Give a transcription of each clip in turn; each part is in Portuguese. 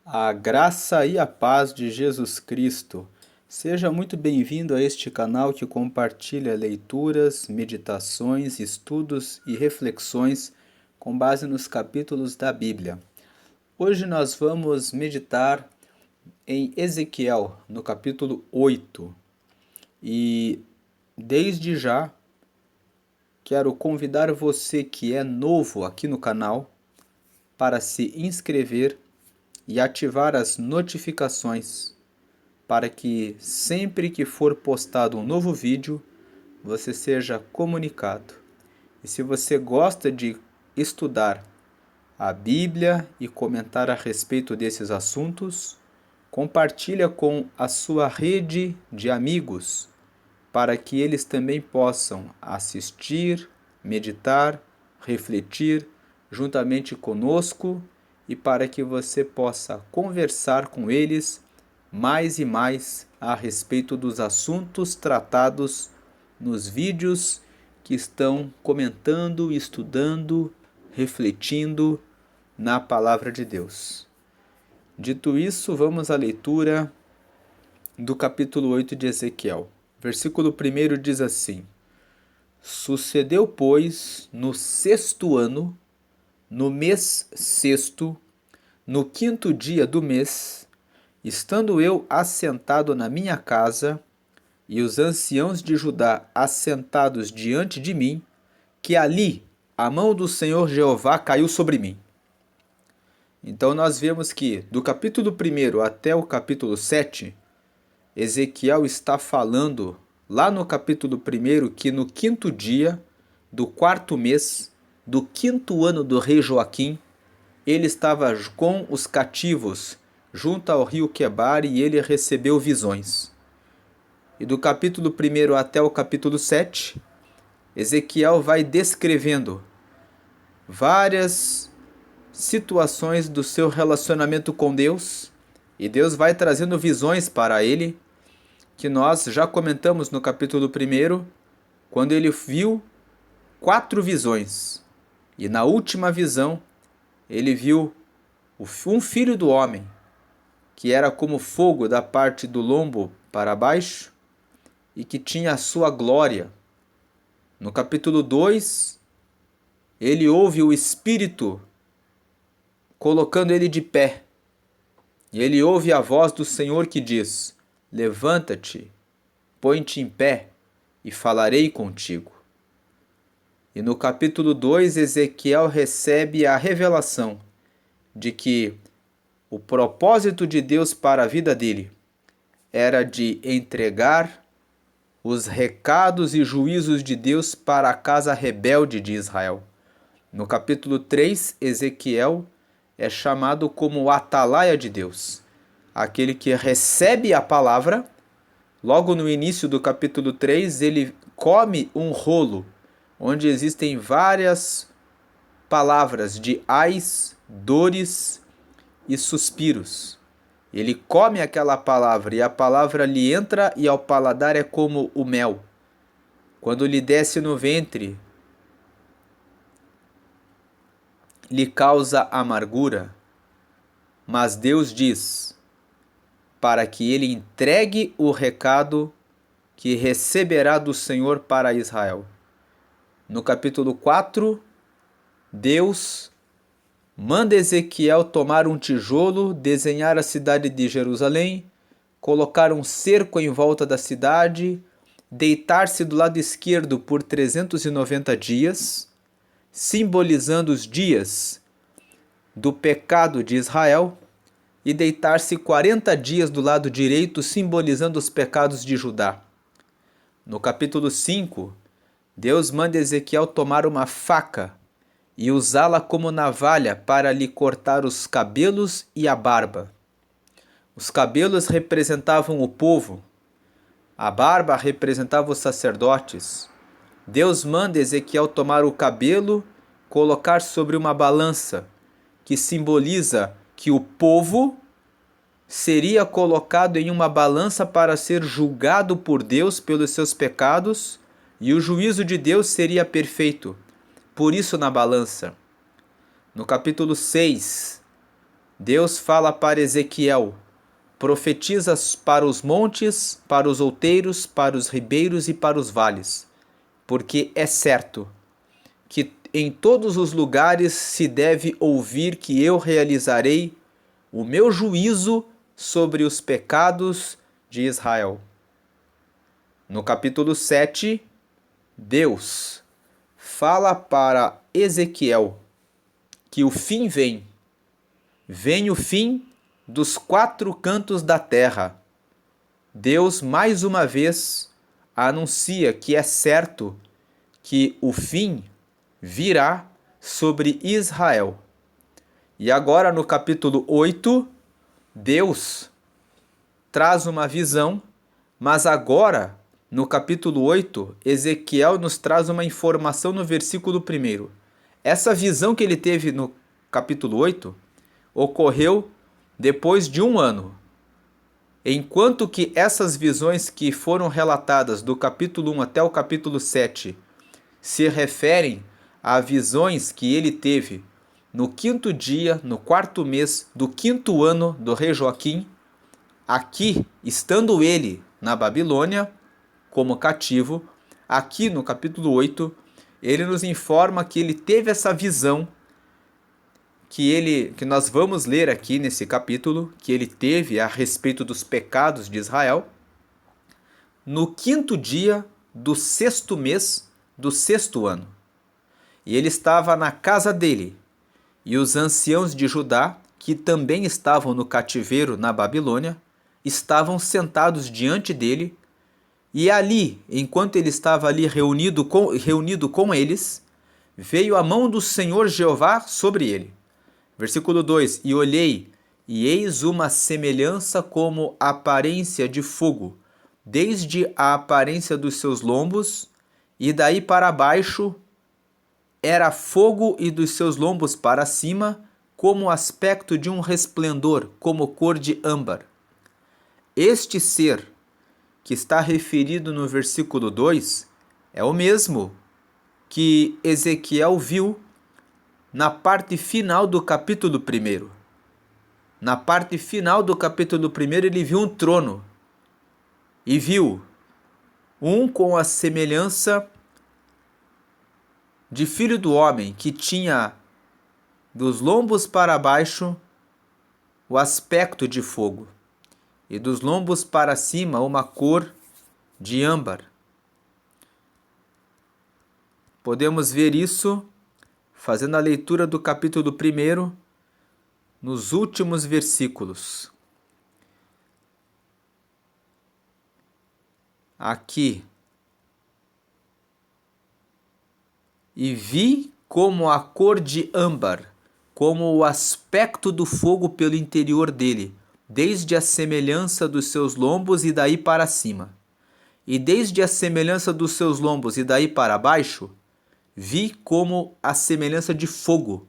A graça e a paz de Jesus Cristo. Seja muito bem-vindo a este canal que compartilha leituras, meditações, estudos e reflexões com base nos capítulos da Bíblia. Hoje nós vamos meditar em Ezequiel, no capítulo 8. E desde já quero convidar você que é novo aqui no canal para se inscrever e ativar as notificações para que sempre que for postado um novo vídeo, você seja comunicado. E se você gosta de estudar a Bíblia e comentar a respeito desses assuntos, compartilha com a sua rede de amigos para que eles também possam assistir, meditar, refletir juntamente conosco e para que você possa conversar com eles mais e mais a respeito dos assuntos tratados nos vídeos que estão comentando, estudando, refletindo na palavra de Deus. Dito isso, vamos à leitura do capítulo 8 de Ezequiel. Versículo 1 diz assim: Sucedeu, pois, no sexto ano, no mês sexto, no quinto dia do mês, estando eu assentado na minha casa, e os anciãos de Judá assentados diante de mim, que ali a mão do Senhor Jeová caiu sobre mim. Então nós vemos que do capítulo 1 até o capítulo 7, Ezequiel está falando lá no capítulo 1 que no quinto dia do quarto mês do quinto ano do rei Joaquim, ele estava com os cativos junto ao rio Quebar e ele recebeu visões. E do capítulo 1 até o capítulo 7, Ezequiel vai descrevendo várias situações do seu relacionamento com Deus, e Deus vai trazendo visões para ele, que nós já comentamos no capítulo 1, quando ele viu 4 visões. E na última visão, ele viu um filho do homem, que era como fogo da parte do lombo para baixo, e que tinha a sua glória. No capítulo 2, ele ouve o Espírito colocando ele de pé. E ele ouve a voz do Senhor que diz: Levanta-te, põe-te em pé, e falarei contigo. E no capítulo 2, Ezequiel recebe a revelação de que o propósito de Deus para a vida dele era de entregar os recados e juízos de Deus para a casa rebelde de Israel. No capítulo 3, Ezequiel é chamado como o atalaia de Deus, aquele que recebe a palavra. Logo no início do capítulo 3, ele come um rolo, onde existem várias palavras de ais, dores e suspiros. Ele come aquela palavra e a palavra lhe entra e ao paladar é como o mel. Quando lhe desce no ventre, lhe causa amargura. Mas Deus diz para que ele entregue o recado que receberá do Senhor para Israel. No capítulo 4, Deus manda Ezequiel tomar um tijolo, desenhar a cidade de Jerusalém, colocar um cerco em volta da cidade, deitar-se do lado esquerdo por 390 dias, simbolizando os dias do pecado de Israel, e deitar-se 40 dias do lado direito, simbolizando os pecados de Judá. No capítulo 5, Deus manda Ezequiel tomar uma faca e usá-la como navalha para lhe cortar os cabelos e a barba. Os cabelos representavam o povo, a barba representava os sacerdotes. Deus manda Ezequiel tomar o cabelo, colocar sobre uma balança, que simboliza que o povo seria colocado em uma balança para ser julgado por Deus pelos seus pecados, e o juízo de Deus seria perfeito. Por isso na balança. No capítulo 6, Deus fala para Ezequiel: profetiza para os montes, para os outeiros, para os ribeiros e para os vales, porque é certo que em todos os lugares se deve ouvir que eu realizarei o meu juízo sobre os pecados de Israel. No capítulo 7, Deus fala para Ezequiel que o fim vem. Vem o fim dos 4 cantos da terra. Deus mais uma vez anuncia que é certo que o fim virá sobre Israel. E agora no capítulo 8, Deus traz uma visão, mas agora no capítulo 8, Ezequiel nos traz uma informação no versículo 1. Essa visão que ele teve no capítulo 8 ocorreu depois de 1 ano. Enquanto que essas visões que foram relatadas do capítulo 1 até o capítulo 7 se referem a visões que ele teve no 5º dia, no 4º mês do 5º ano do rei Joaquim, aqui, estando ele na Babilônia como cativo, aqui no capítulo 8, ele nos informa que ele teve essa visão que nós vamos ler aqui nesse capítulo, que ele teve a respeito dos pecados de Israel, no 5º dia do 6º mês do 6º ano. E ele estava na casa dele, e os anciãos de Judá, que também estavam no cativeiro na Babilônia, estavam sentados diante dele, e ali, enquanto ele estava ali reunido com eles, veio a mão do Senhor Jeová sobre ele. Versículo 2: E olhei, e eis uma semelhança como a aparência de fogo, desde a aparência dos seus lombos, e daí para baixo era fogo, e dos seus lombos para cima, como o aspecto de um resplendor, como cor de âmbar. Este ser que está referido no versículo 2 é o mesmo que Ezequiel viu na parte final do capítulo 1. Na parte final do capítulo 1 ele viu um trono e viu um com a semelhança de filho do homem, que tinha dos lombos para baixo o aspecto de fogo, e dos lombos para cima uma cor de âmbar. Podemos ver isso fazendo a leitura do capítulo 1 nos últimos versículos. Aqui. E vi como a cor de âmbar, como o aspecto do fogo pelo interior dele, desde a semelhança dos seus lombos e daí para cima. E desde a semelhança dos seus lombos e daí para baixo, vi como a semelhança de fogo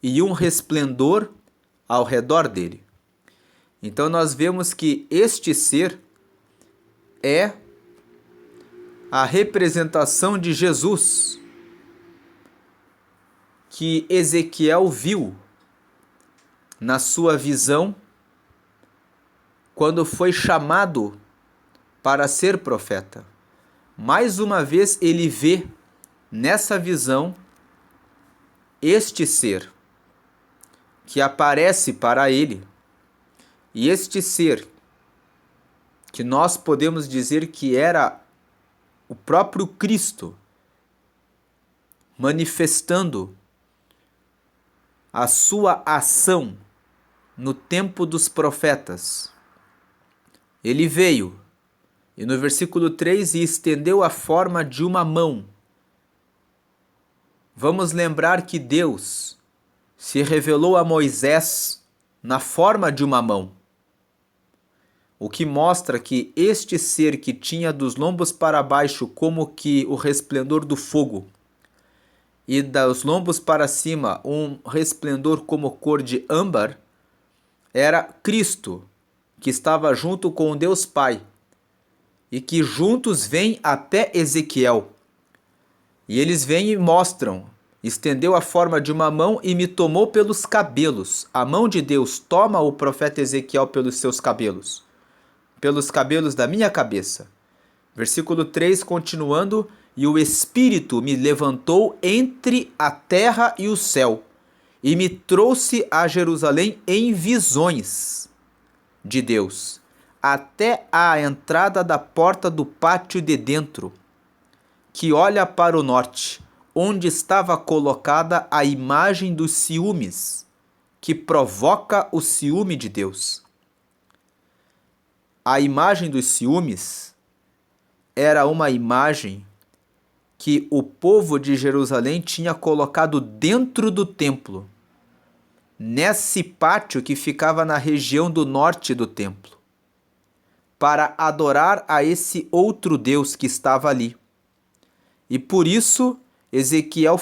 e um resplendor ao redor dele. Então nós vemos que este ser é a representação de Jesus, que Ezequiel viu na sua visão quando foi chamado para ser profeta. Mais uma vez ele vê nessa visão este ser que aparece para ele, e este ser que nós podemos dizer que era o próprio Cristo, manifestando a sua ação no tempo dos profetas. Ele veio, e no versículo 3, e estendeu a forma de uma mão. Vamos lembrar que Deus se revelou a Moisés na forma de uma mão, o que mostra que este ser que tinha dos lombos para baixo como que o resplendor do fogo, e dos lombos para cima um resplendor como cor de âmbar, era Cristo, que estava junto com Deus Pai, e que juntos vêm até Ezequiel. E eles vêm e mostram estendeu a forma de uma mão e me tomou pelos cabelos. A mão de Deus toma o profeta Ezequiel pelos seus cabelos, pelos cabelos da minha cabeça. Versículo 3, continuando: e o Espírito me levantou entre a terra e o céu, e me trouxe a Jerusalém em visões de Deus, até a entrada da porta do pátio de dentro, que olha para o norte, onde estava colocada a imagem dos ciúmes, que provoca o ciúme de Deus. A imagem dos ciúmes era uma imagem que o povo de Jerusalém tinha colocado dentro do templo, nesse pátio que ficava na região do norte do templo, para adorar a esse outro Deus que estava ali. E por isso Ezequiel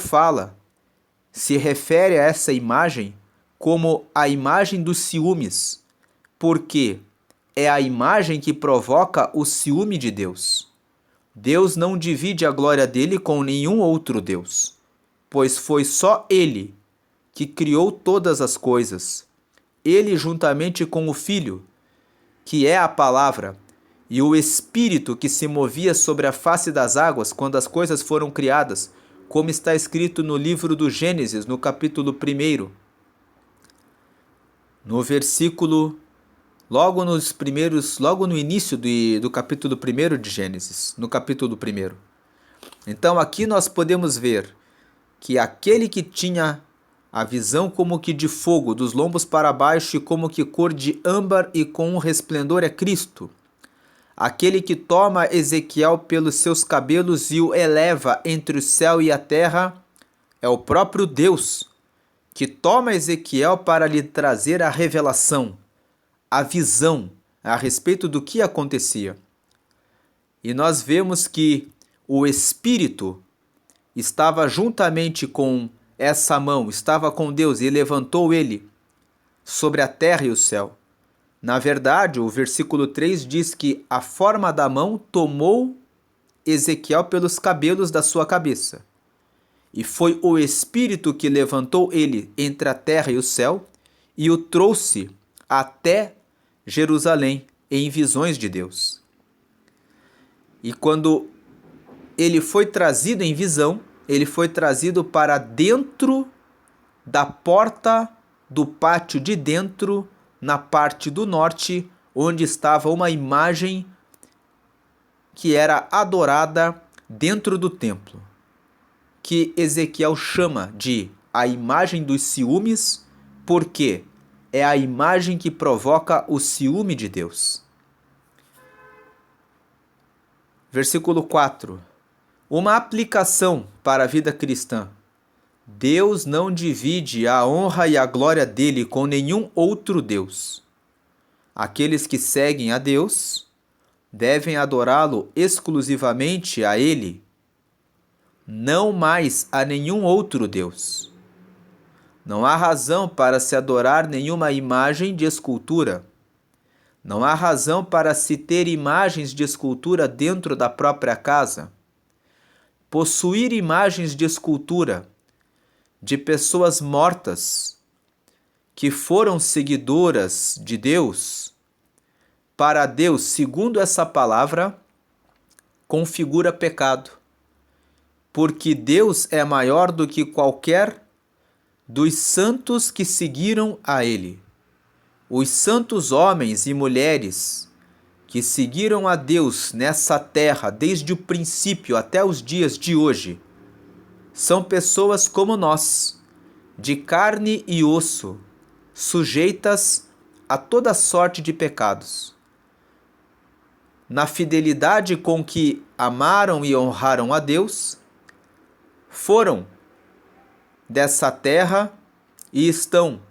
se refere a essa imagem como a imagem dos ciúmes, porque é a imagem que provoca o ciúme de Deus. Deus não divide a glória dele com nenhum outro Deus, pois foi só ele que criou todas as coisas. Ele, juntamente com o Filho, que é a Palavra, e o Espírito que se movia sobre a face das águas quando as coisas foram criadas, como está escrito no livro do Gênesis, no capítulo 1, no versículo, logo no início do capítulo 1 de Gênesis, no capítulo 1. Então aqui nós podemos ver que aquele que tinha a visão como que de fogo, dos lombos para baixo e como que cor de âmbar e com um resplendor é Cristo. Aquele que toma Ezequiel pelos seus cabelos e o eleva entre o céu e a terra é o próprio Deus, que toma Ezequiel para lhe trazer a revelação, a visão a respeito do que acontecia. E nós vemos que o Espírito estava juntamente com essa mão, estava com Deus e levantou ele sobre a terra e o céu. Na verdade, o versículo 3 diz que a forma da mão tomou Ezequiel pelos cabelos da sua cabeça. E foi o Espírito que levantou ele entre a terra e o céu e o trouxe até Jerusalém em visões de Deus. E quando ele foi trazido em visão, ele foi trazido para dentro da porta do pátio de dentro, na parte do norte, onde estava uma imagem que era adorada dentro do templo, que Ezequiel chama de a imagem dos ciúmes, porque é a imagem que provoca o ciúme de Deus. Versículo 4. Uma aplicação para a vida cristã. Deus não divide a honra e a glória dele com nenhum outro Deus. Aqueles que seguem a Deus devem adorá-lo exclusivamente a ele, não mais a nenhum outro Deus. Não há razão para se adorar nenhuma imagem de escultura. Não há razão para se ter imagens de escultura dentro da própria casa. Possuir imagens de escultura de pessoas mortas que foram seguidoras de Deus, para Deus, segundo essa palavra, configura pecado, porque Deus é maior do que qualquer dos santos que seguiram a Ele. Os santos homens e mulheres que seguiram a Deus nessa terra desde o princípio até os dias de hoje, são pessoas como nós, de carne e osso, sujeitas a toda sorte de pecados. Na fidelidade com que amaram e honraram a Deus, foram dessa terra e estão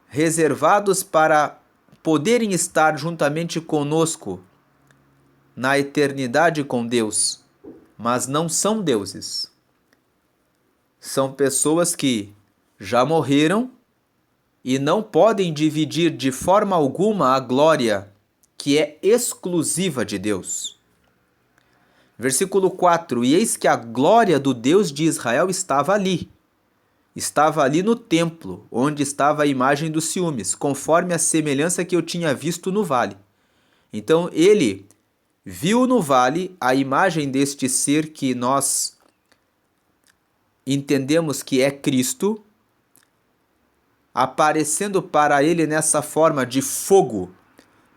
reservados para poderem estar juntamente conosco na eternidade com Deus, mas não são deuses. São pessoas que já morreram e não podem dividir de forma alguma a glória que é exclusiva de Deus. Versículo 4: E eis que a glória do Deus de Israel estava ali. Estava ali no templo, onde estava a imagem dos ciúmes, conforme a semelhança que eu tinha visto no vale. Então ele viu no vale a imagem deste ser que nós entendemos que é Cristo, aparecendo para ele nessa forma de fogo,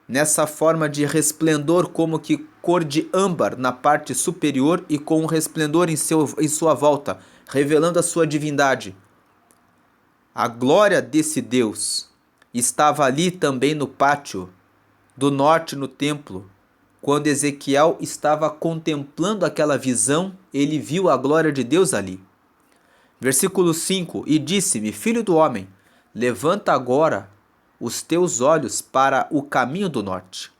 nessa forma de resplendor, como que cor de âmbar na parte superior e com um resplendor em sua volta, revelando a sua divindade. A glória desse Deus estava ali também no pátio do norte, no templo. Quando Ezequiel estava contemplando aquela visão, ele viu a glória de Deus ali. Versículo 5: E disse-me: Filho do homem, levanta agora os teus olhos para o caminho do norte.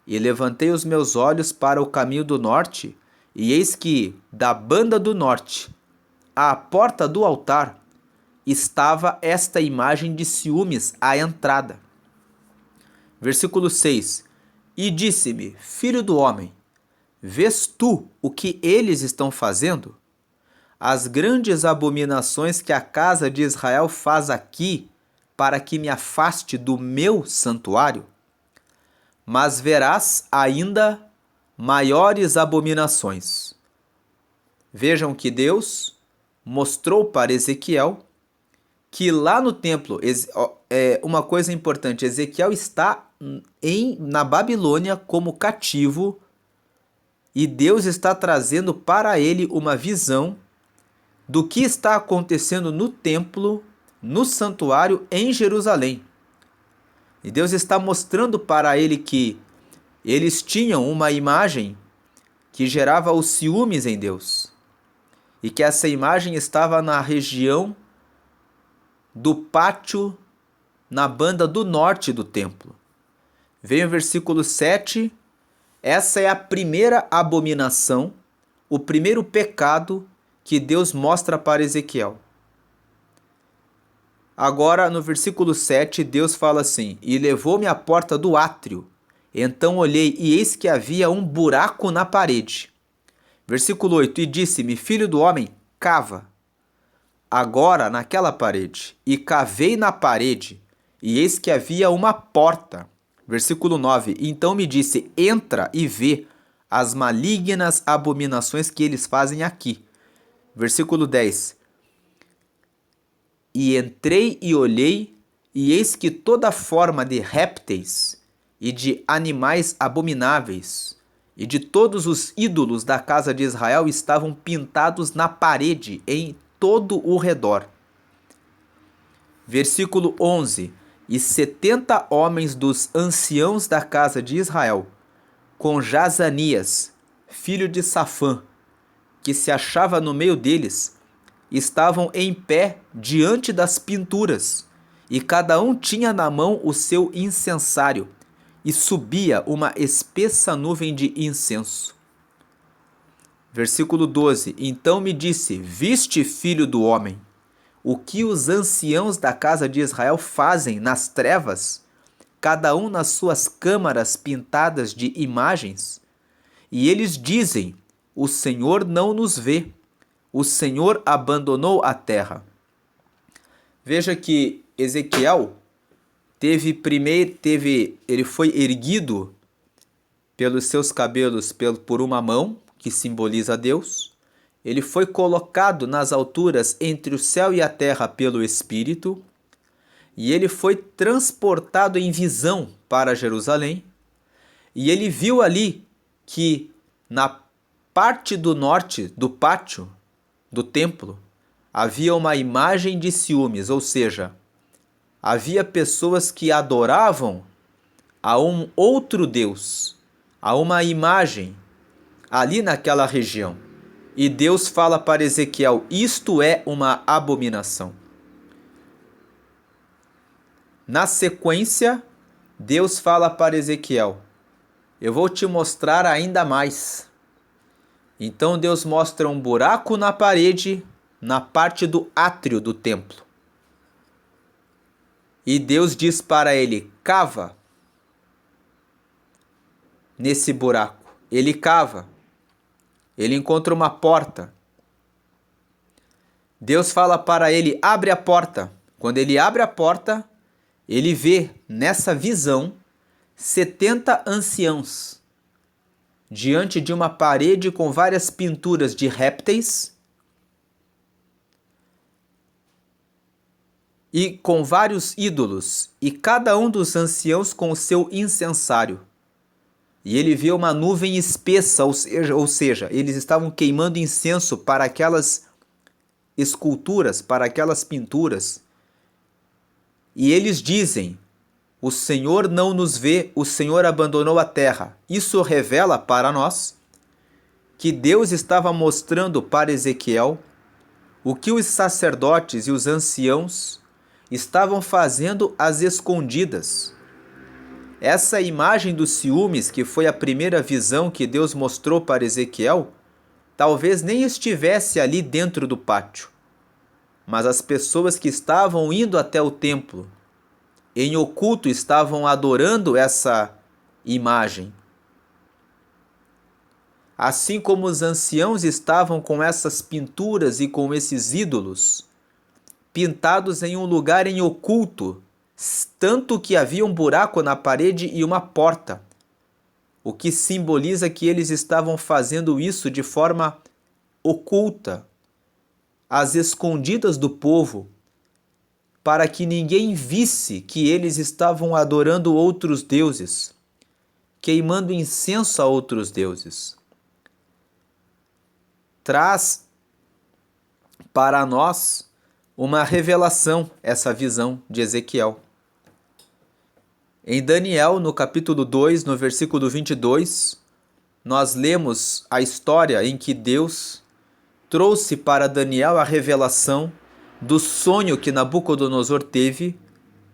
E levantei os meus olhos para o caminho do norte, e eis que, da banda do norte, à porta do altar, estava esta imagem de ciúmes à entrada. Versículo 6: E disse-me: Filho do homem, vês tu o que eles estão fazendo? As grandes abominações que a casa de Israel faz aqui, para que me afaste do meu santuário? Mas verás ainda maiores abominações. Vejam que Deus mostrou para Ezequiel que lá no templo, uma coisa importante, Ezequiel está na Babilônia como cativo e Deus está trazendo para ele uma visão do que está acontecendo no templo, no santuário em Jerusalém. E Deus está mostrando para ele que eles tinham uma imagem que gerava os ciúmes em Deus e que essa imagem estava na região do pátio, na banda do norte do templo. Vem o versículo 7, essa é a primeira abominação, o primeiro pecado que Deus mostra para Ezequiel. Agora, no versículo 7, Deus fala assim: E levou-me à porta do átrio. Então olhei, e eis que havia um buraco na parede. Versículo 8, e disse-me: Filho do homem, cava agora naquela parede. E cavei na parede, e eis que havia uma porta. Versículo 9, então me disse: Entra e vê as malignas abominações que eles fazem aqui. Versículo 10, e entrei e olhei, e eis que toda forma de répteis e de animais abomináveis e de todos os ídolos da casa de Israel estavam pintados na parede em todo o redor. Versículo 11, e 70 homens dos anciãos da casa de Israel, com Jazanias, filho de Safã, que se achava no meio deles, estavam em pé diante das pinturas, e cada um tinha na mão o seu incensário, e subia uma espessa nuvem de incenso. Versículo 12, então me disse: Viste, filho do homem, o que os anciãos da casa de Israel fazem nas trevas, cada um nas suas câmaras pintadas de imagens? E eles dizem: O Senhor não nos vê, o Senhor abandonou a terra. Veja que Ezequiel ele foi erguido pelos seus cabelos por uma mão, que simboliza Deus. Ele foi colocado nas alturas entre o céu e a terra pelo Espírito. E ele foi transportado em visão para Jerusalém. E ele viu ali que na parte do norte do pátio do templo havia uma imagem de ciúmes, ou seja, havia pessoas que adoravam a um outro Deus, a uma imagem ali naquela região. E Deus fala para Ezequiel: isto é uma abominação. Na sequência, Deus fala para Ezequiel: eu vou te mostrar ainda mais. Então Deus mostra um buraco na parede, na parte do átrio do templo. E Deus diz para ele: cava nesse buraco. Ele cava. ele encontra uma porta. Deus fala para ele: abre a porta. Quando ele abre a porta, ele vê nessa visão 70 anciãos diante de uma parede com várias pinturas de répteis e com vários ídolos, e cada um dos anciãos com o seu incensário. E ele vê uma nuvem espessa, ou seja, eles estavam queimando incenso para aquelas esculturas, para aquelas pinturas. E eles dizem: o Senhor não nos vê, o Senhor abandonou a terra. Isso revela para nós que Deus estava mostrando para Ezequiel o que os sacerdotes e os anciãos estavam fazendo às escondidas. Essa imagem dos ciúmes, que foi a primeira visão que Deus mostrou para Ezequiel, talvez nem estivesse ali dentro do pátio, mas as pessoas que estavam indo até o templo, em oculto, estavam adorando essa imagem. Assim como os anciãos estavam com essas pinturas e com esses ídolos, pintados em um lugar em oculto, tanto que havia um buraco na parede e uma porta, o que simboliza que eles estavam fazendo isso de forma oculta, às escondidas do povo, para que ninguém visse que eles estavam adorando outros deuses, queimando incenso a outros deuses. Traz para nós uma revelação essa visão de Ezequiel. Em Daniel, no capítulo 2, no versículo 22, nós lemos a história em que Deus trouxe para Daniel a revelação do sonho que Nabucodonosor teve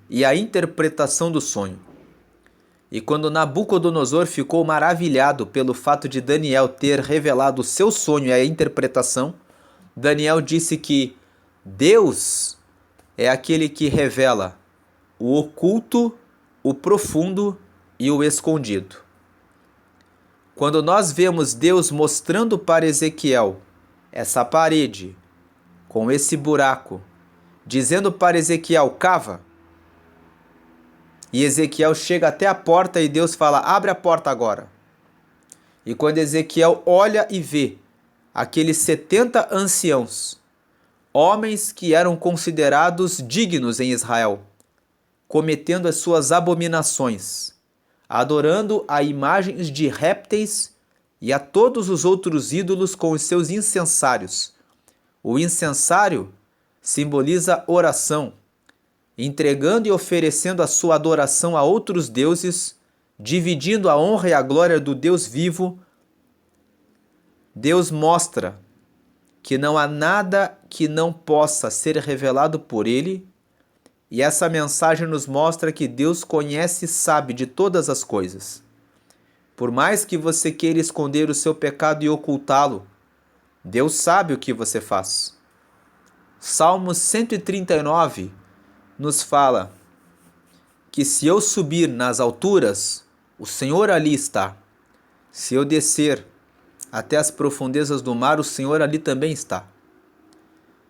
e a interpretação do sonho. E quando Nabucodonosor ficou maravilhado pelo fato de Daniel ter revelado o seu sonho e a interpretação, Daniel disse que Deus é aquele que revela o oculto, o profundo e o escondido. Quando nós vemos Deus mostrando para Ezequiel essa parede com esse buraco, dizendo para Ezequiel: cava. E Ezequiel chega até a porta e Deus fala: abre a porta agora. E quando Ezequiel olha e vê aqueles 70 anciãos, homens que eram considerados dignos em Israel, cometendo as suas abominações, adorando a imagens de répteis e a todos os outros ídolos com os seus incensários. O incensário simboliza oração, entregando e oferecendo a sua adoração a outros deuses, dividindo a honra e a glória do Deus vivo. Deus mostra que não há nada que não possa ser revelado por Ele, e essa mensagem nos mostra que Deus conhece e sabe de todas as coisas. Por mais que você queira esconder o seu pecado e ocultá-lo, Deus sabe o que você faz. Salmo 139 nos fala que se eu subir nas alturas, o Senhor ali está. Se eu descer até as profundezas do mar, o Senhor ali também está.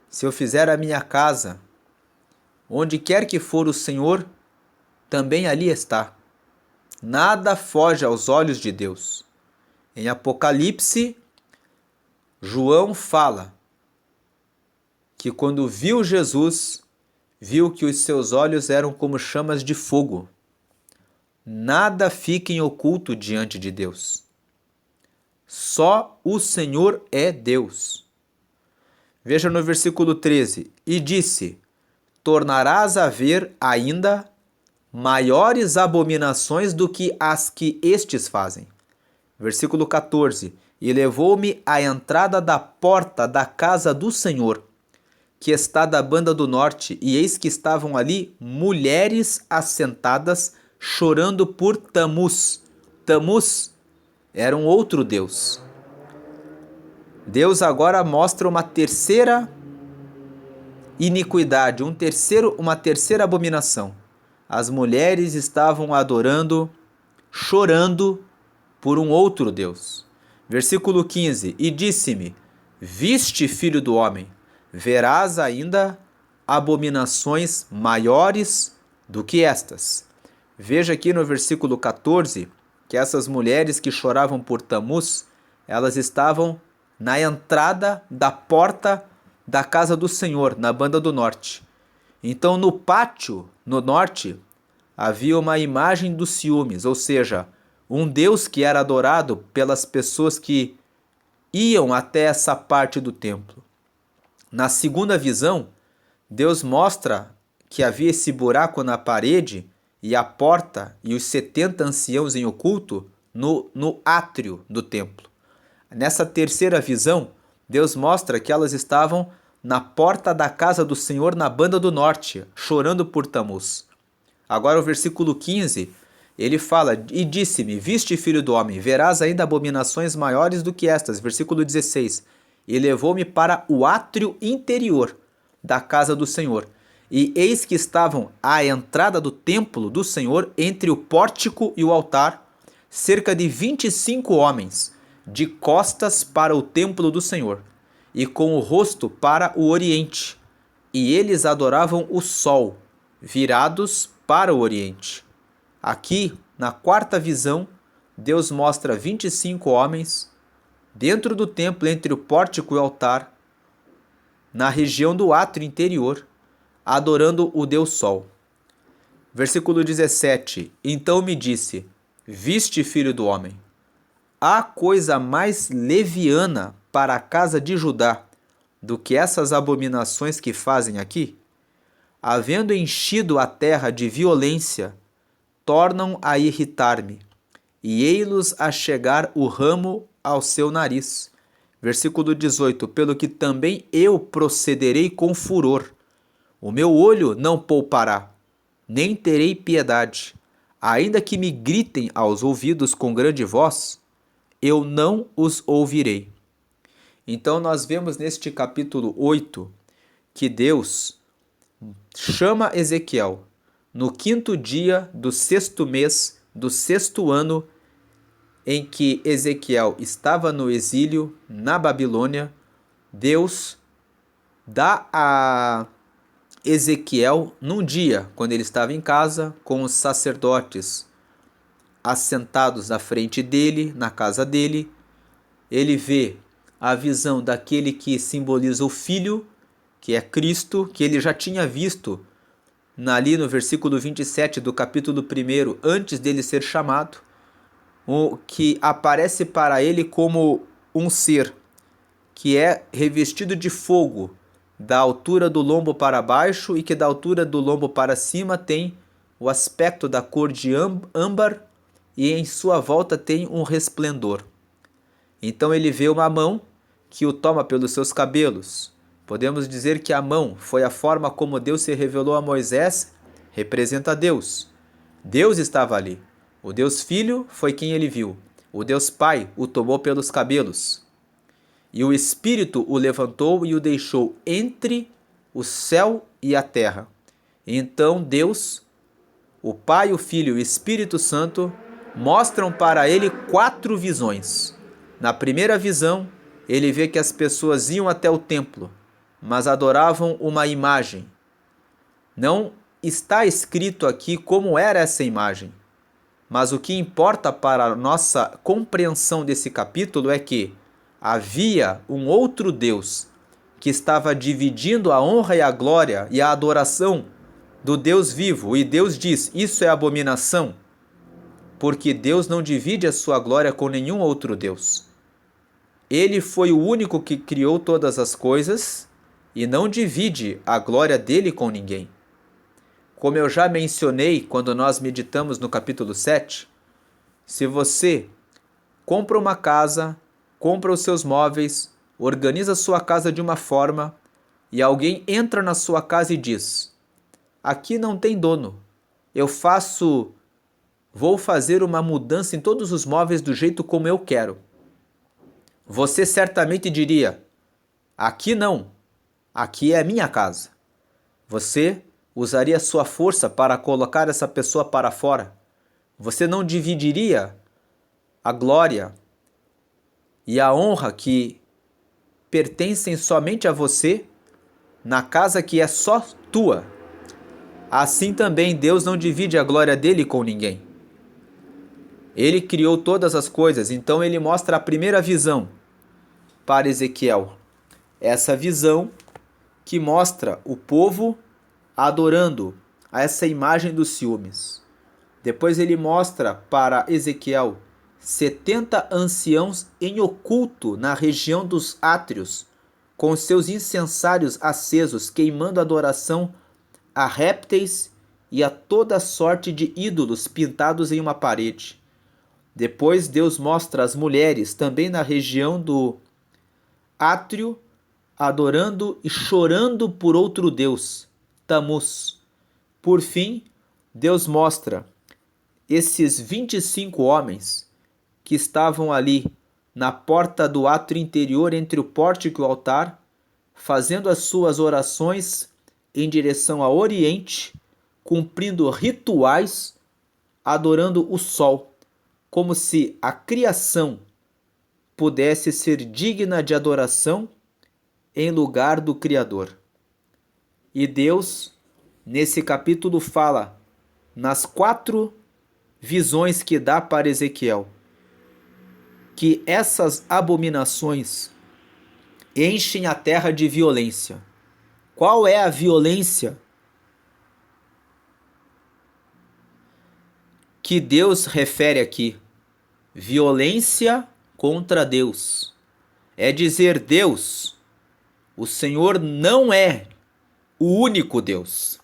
Se eu fizer a minha casa, onde quer que for o Senhor, também ali está. Nada foge aos olhos de Deus. Em Apocalipse, João fala que quando viu Jesus, viu que os seus olhos eram como chamas de fogo. Nada fica em oculto diante de Deus. Só o Senhor é Deus. Veja no versículo 13. E disse: tornarás a ver ainda maiores abominações do que as que estes fazem. Versículo 14. E levou-me à entrada da porta da casa do Senhor, que está da banda do norte, e eis que estavam ali mulheres assentadas, chorando por Tamuz. Tamuz era um outro deus. Deus agora mostra uma terceira iniquidade, uma terceira abominação. As mulheres estavam adorando, chorando por um outro deus. Versículo 15: E disse-me: Viste, filho do homem, verás ainda abominações maiores do que estas. Veja aqui no versículo 14 que essas mulheres que choravam por Tamuz, elas estavam na entrada da porta da casa do Senhor, na banda do norte. Então, no pátio, no norte, havia uma imagem dos ciúmes, ou seja, um Deus que era adorado pelas pessoas que iam até essa parte do templo. Na segunda visão, Deus mostra que havia esse buraco na parede e a porta e os 70 anciãos em oculto no átrio do templo. Nessa terceira visão, Deus mostra que elas estavam na porta da casa do Senhor na banda do norte, chorando por Tamuz. Agora o versículo 15, ele fala: E disse-me, viste, filho do homem, verás ainda abominações maiores do que estas. Versículo 16, e levou-me para o átrio interior da casa do Senhor. E eis que estavam à entrada do templo do Senhor, entre o pórtico e o altar, cerca de 25 homens, de costas para o templo do Senhor, e com o rosto para o oriente. E eles adoravam o sol, virados para o oriente. Aqui, na quarta visão, Deus mostra 25 homens dentro do templo, entre o pórtico e o altar, na região do átrio interior, adorando o Deus Sol. Versículo 17. Então me disse: Viste, filho do homem, há coisa mais leviana para a casa de Judá do que essas abominações que fazem aqui? Havendo enchido a terra de violência, tornam a irritar-me, e ei-los a chegar o ramo ao seu nariz. Versículo 18. Pelo que também eu procederei com furor. O meu olho não poupará, nem terei piedade. Ainda que me gritem aos ouvidos com grande voz, eu não os ouvirei. Então nós vemos neste capítulo 8 que Deus chama Ezequiel no 5º dia do 6º mês do 6º ano em que Ezequiel estava no exílio na Babilônia. Deus dá a Ezequiel, num dia, quando ele estava em casa, com os sacerdotes assentados na frente dele, na casa dele, ele vê a visão daquele que simboliza o Filho, que é Cristo, que ele já tinha visto ali no versículo 27 do capítulo 1, antes dele ser chamado, o que aparece para ele como um ser que é revestido de fogo, da altura do lombo para baixo, e que da altura do lombo para cima tem o aspecto da cor de âmbar, e em sua volta tem um resplendor. Então ele vê uma mão que o toma pelos seus cabelos. Podemos dizer que a mão foi a forma como Deus se revelou a Moisés, representa Deus. Deus estava ali. O Deus Filho foi quem ele viu. O Deus Pai o tomou pelos cabelos. E o Espírito o levantou e o deixou entre o céu e a terra. Então Deus, o Pai, o Filho e o Espírito Santo mostram para ele 4 visões. Na primeira visão, ele vê que as pessoas iam até o templo, mas adoravam uma imagem. Não está escrito aqui como era essa imagem, mas o que importa para a nossa compreensão desse capítulo é que havia um outro Deus que estava dividindo a honra e a glória e a adoração do Deus vivo. E Deus diz: isso é abominação, porque Deus não divide a sua glória com nenhum outro Deus. Ele foi o único que criou todas as coisas e não divide a glória dele com ninguém. Como eu já mencionei quando nós meditamos no capítulo 7, se você compra uma casa, compra os seus móveis, organiza a sua casa de uma forma e alguém entra na sua casa e diz: aqui não tem dono, vou fazer uma mudança em todos os móveis do jeito como eu quero. Você certamente diria: aqui não, aqui é a minha casa. Você usaria sua força para colocar essa pessoa para fora. Você não dividiria a glória e a honra que pertencem somente a você, na casa que é só tua. Assim também Deus não divide a glória dele com ninguém. Ele criou todas as coisas, então ele mostra a primeira visão para Ezequiel. Essa visão que mostra o povo adorando a essa imagem dos ciúmes. Depois ele mostra para Ezequiel 70 anciãos em oculto na região dos átrios, com seus incensários acesos, queimando adoração a répteis e a toda sorte de ídolos pintados em uma parede. Depois Deus mostra as mulheres também na região do átrio, adorando e chorando por outro Deus, Tamuz. Por fim, Deus mostra esses 25 homens que estavam ali na porta do átrio interior entre o pórtico e o altar, fazendo as suas orações em direção ao Oriente, cumprindo rituais, adorando o sol, como se a criação pudesse ser digna de adoração em lugar do Criador. E Deus, nesse capítulo, fala nas 4 visões que dá para Ezequiel, que essas abominações enchem a terra de violência. Qual é a violência que Deus refere aqui? Violência contra Deus. É dizer, Deus, o Senhor não é o único Deus.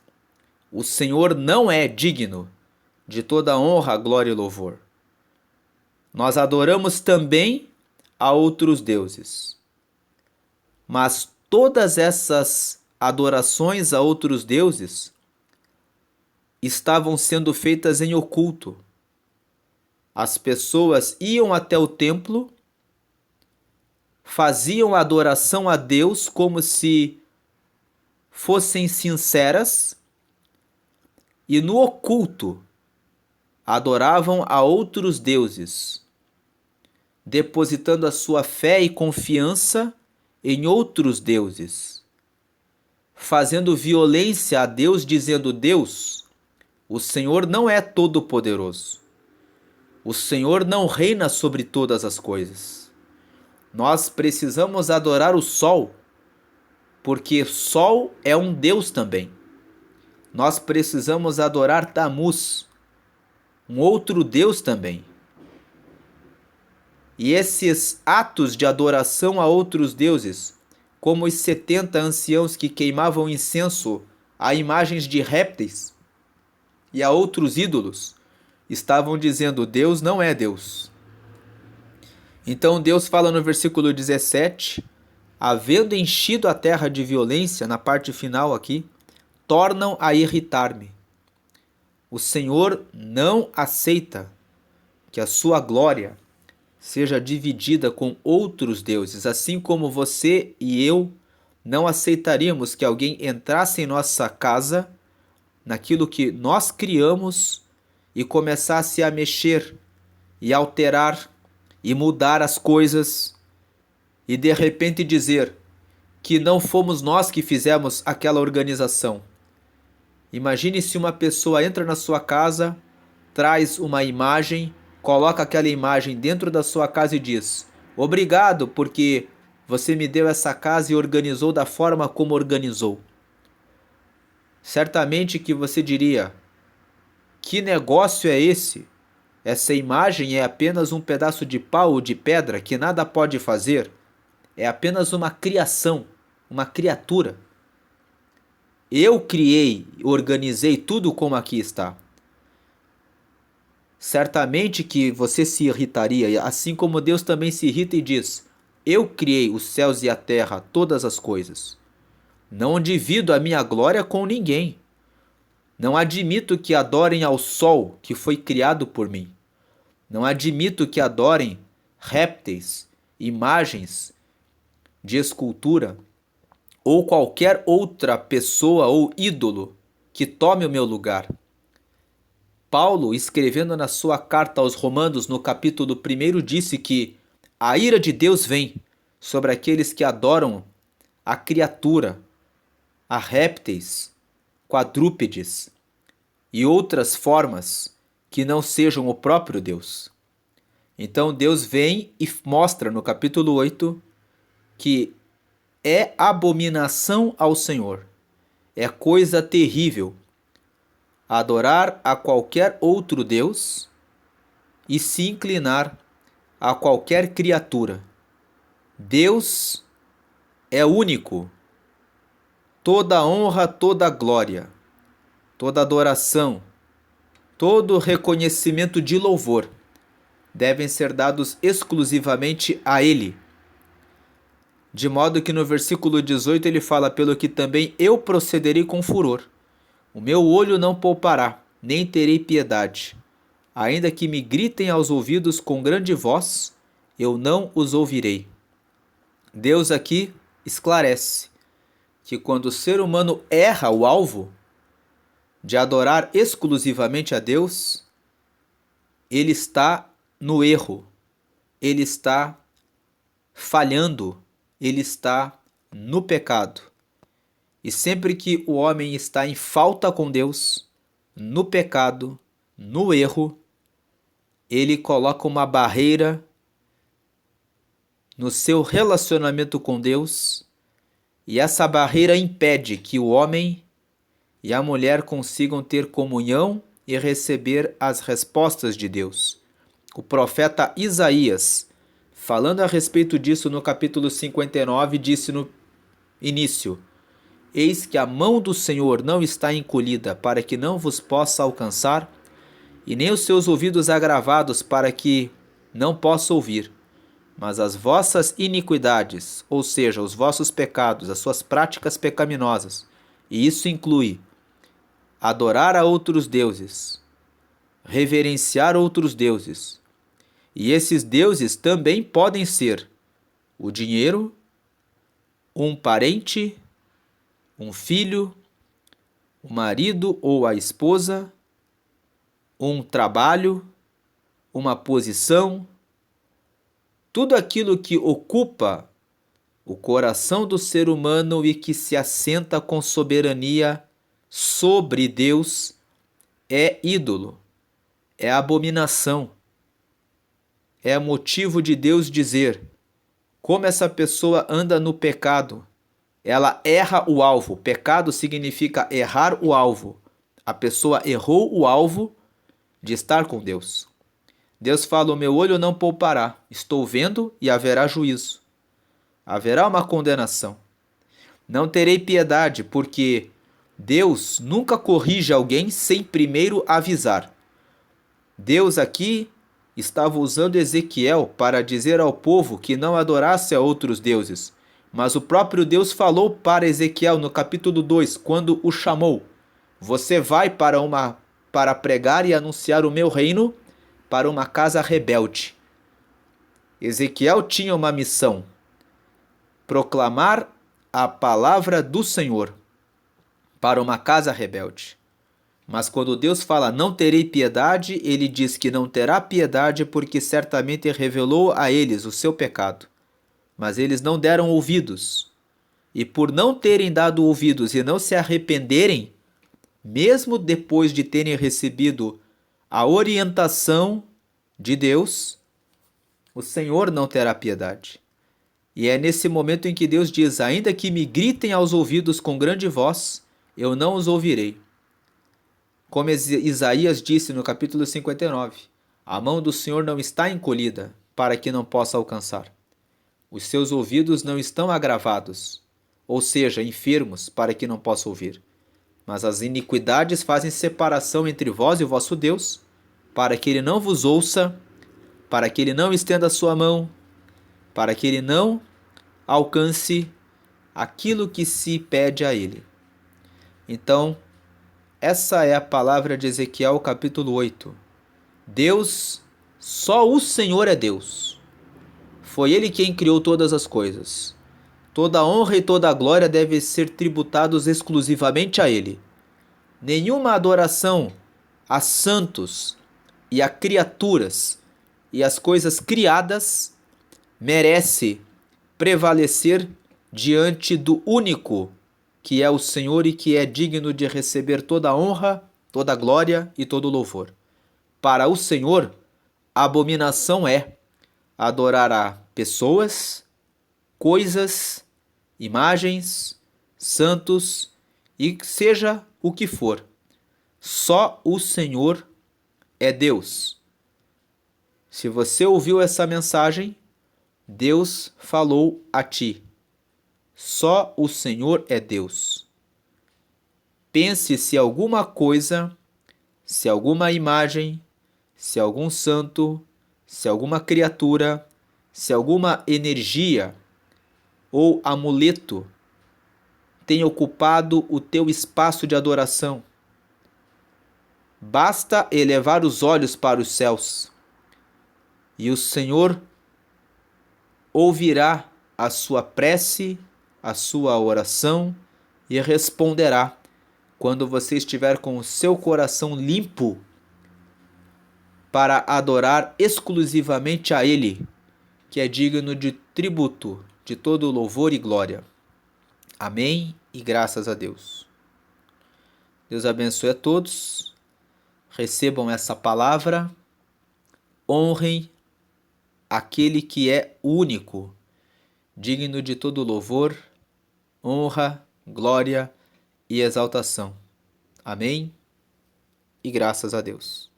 O Senhor não é digno de toda honra, glória e louvor. Nós adoramos também a outros deuses. Mas todas essas adorações a outros deuses estavam sendo feitas em oculto. As pessoas iam até o templo, faziam adoração a Deus como se fossem sinceras e no oculto adoravam a outros deuses, depositando a sua fé e confiança em outros deuses, fazendo violência a Deus, dizendo, Deus, o Senhor não é todo-poderoso. O Senhor não reina sobre todas as coisas. Nós precisamos adorar o sol, porque sol é um Deus também. Nós precisamos adorar Tamuz, um outro Deus também. E esses atos de adoração a outros deuses, como os 70 anciãos que queimavam incenso a imagens de répteis e a outros ídolos, estavam dizendo, Deus não é Deus. Então Deus fala no versículo 17, havendo enchido a terra de violência, na parte final aqui, tornam a irritar-me. O Senhor não aceita que a sua glória seja dividida com outros deuses, assim como você e eu não aceitaríamos que alguém entrasse em nossa casa, naquilo que nós criamos, e começasse a mexer e alterar e mudar as coisas e de repente dizer que não fomos nós que fizemos aquela organização. Imagine se uma pessoa entra na sua casa, traz uma imagem, coloca aquela imagem dentro da sua casa e diz, obrigado porque você me deu essa casa e organizou da forma como organizou. Certamente que você diria, que negócio é esse? Essa imagem é apenas um pedaço de pau ou de pedra que nada pode fazer. É apenas uma criação, uma criatura. Eu criei, organizei tudo como aqui está. Certamente que você se irritaria, assim como Deus também se irrita e diz, eu criei os céus e a terra, todas as coisas. Não divido a minha glória com ninguém. Não admito que adorem ao sol que foi criado por mim. Não admito que adorem répteis, imagens de escultura ou qualquer outra pessoa ou ídolo que tome o meu lugar. Paulo, escrevendo na sua carta aos Romanos, no capítulo 1, disse que A ira de Deus vem sobre aqueles que adoram a criatura, a répteis, quadrúpedes e outras formas que não sejam o próprio Deus. Então Deus vem e mostra no capítulo 8 que é abominação ao Senhor, é coisa terrível adorar a qualquer outro Deus e se inclinar a qualquer criatura. Deus é único. Toda honra, toda glória, toda adoração, todo reconhecimento de louvor devem ser dados exclusivamente a Ele. De modo que no versículo 18 ele fala: pelo que também eu procederei com furor. O meu olho não poupará, nem terei piedade. Ainda que me gritem aos ouvidos com grande voz, eu não os ouvirei. Deus aqui esclarece que quando o ser humano erra o alvo de adorar exclusivamente a Deus, ele está no erro, ele está falhando, ele está no pecado. E sempre que o homem está em falta com Deus, no pecado, no erro, ele coloca uma barreira no seu relacionamento com Deus, e essa barreira impede que o homem e a mulher consigam ter comunhão e receber as respostas de Deus. O profeta Isaías, falando a respeito disso no capítulo 59, disse no início: eis que a mão do Senhor não está encolhida para que não vos possa alcançar, e nem os seus ouvidos agravados para que não possa ouvir. Mas as vossas iniquidades, ou seja, os vossos pecados, as suas práticas pecaminosas, e isso inclui adorar a outros deuses, reverenciar outros deuses, e esses deuses também podem ser o dinheiro, um parente, um filho, o marido ou a esposa, um trabalho, uma posição, tudo aquilo que ocupa o coração do ser humano e que se assenta com soberania sobre Deus é ídolo, é abominação. É motivo de Deus dizer: como essa pessoa anda no pecado, ela erra o alvo. Pecado significa errar o alvo. A pessoa errou o alvo de estar com Deus. Deus fala: o meu olho não poupará, estou vendo e haverá juízo. Haverá uma condenação. Não terei piedade, porque Deus nunca corrige alguém sem primeiro avisar. Deus aqui estava usando Ezequiel para dizer ao povo que não adorasse a outros deuses. Mas o próprio Deus falou para Ezequiel no capítulo 2, quando o chamou: você vai para pregar e anunciar o meu reino para uma casa rebelde. Ezequiel tinha uma missão: proclamar a palavra do Senhor para uma casa rebelde. Mas quando Deus fala não terei piedade, ele diz que não terá piedade porque certamente revelou a eles o seu pecado. Mas eles não deram ouvidos. E por não terem dado ouvidos e não se arrependerem, mesmo depois de terem recebido a orientação de Deus, o Senhor não terá piedade. E é nesse momento em que Deus diz: ainda que me gritem aos ouvidos com grande voz, eu não os ouvirei. Como Isaías disse no capítulo 59, a mão do Senhor não está encolhida para que não possa alcançar. Os seus ouvidos não estão agravados, ou seja, enfermos, para que não possa ouvir. Mas as iniquidades fazem separação entre vós e o vosso Deus, para que ele não vos ouça, para que ele não estenda a sua mão, para que ele não alcance aquilo que se pede a ele. Então, essa é a palavra de Ezequiel capítulo 8. Deus, só o Senhor é Deus. Foi Ele quem criou todas as coisas. Toda a honra e toda a glória devem ser tributados exclusivamente a Ele. Nenhuma adoração a santos e a criaturas e as coisas criadas merece prevalecer diante do único que é o Senhor e que é digno de receber toda a honra, toda a glória e todo o louvor. Para o Senhor, abominação é adorar a pessoas, coisas, imagens, santos e seja o que for. Só o Senhor é Deus. Se você ouviu essa mensagem, Deus falou a ti. Só o Senhor é Deus. Pense se alguma coisa, se alguma imagem, se algum santo, se alguma criatura, se alguma energia ou amuleto tem ocupado o teu espaço de adoração. Basta elevar os olhos para os céus e o Senhor ouvirá a sua prece, a sua oração e responderá quando você estiver com o seu coração limpo para adorar exclusivamente a Ele, que é digno de tributo, de todo louvor e glória. Amém e graças a Deus. Deus abençoe a todos, recebam essa palavra, honrem aquele que é único, digno de todo louvor, honra, glória e exaltação. Amém e graças a Deus.